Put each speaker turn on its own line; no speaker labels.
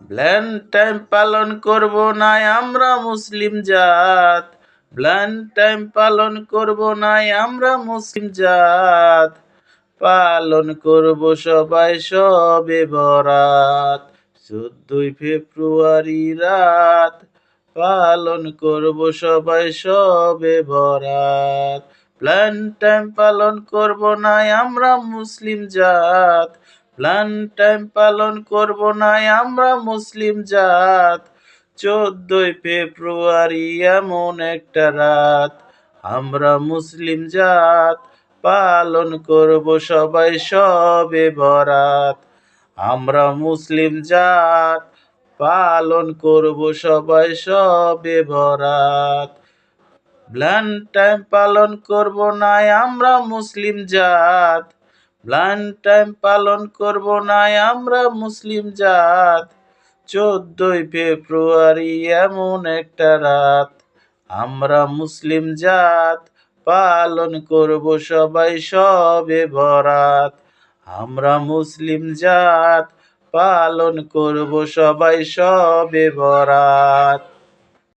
Valentine পালন করব না আমরা মুসলিম জাত, ভ্যালেন্টাইন পালন করব না আমরা মুসলিম জাত, পালন করব সবাই শবে বরাত, 14ই ফেব্রুয়ারি রাত, পালন করব সবাই শবে বরাত। ভ্যালেন্টাইন পালন করব না আমরা মুসলিম জাত, ভ্যালেন্টাইন পালন করব না আমরা মুসলিম জাত, 14ই ফেব্রুয়ারি এমন একটা রাত, আমরা মুসলিম জাত পালন করব সবাই শবে বরাত। আমরা মুসলিম জাত পালন করব সবাই শবে বরাত। ভ্যালেন্টাইন পালন করব না আমরা মুসলিম জাত, ভ্যালেন্টাইন পালন করব না আমরা মুসলিম জাত, 14ই ফেব্রুয়ারি এমন একটা রাত, আমরা মুসলিম জাত পালন করব সবাই শবে বরাত। আমরা মুসলিম জাত পালন করব সবাই শবে বরাত।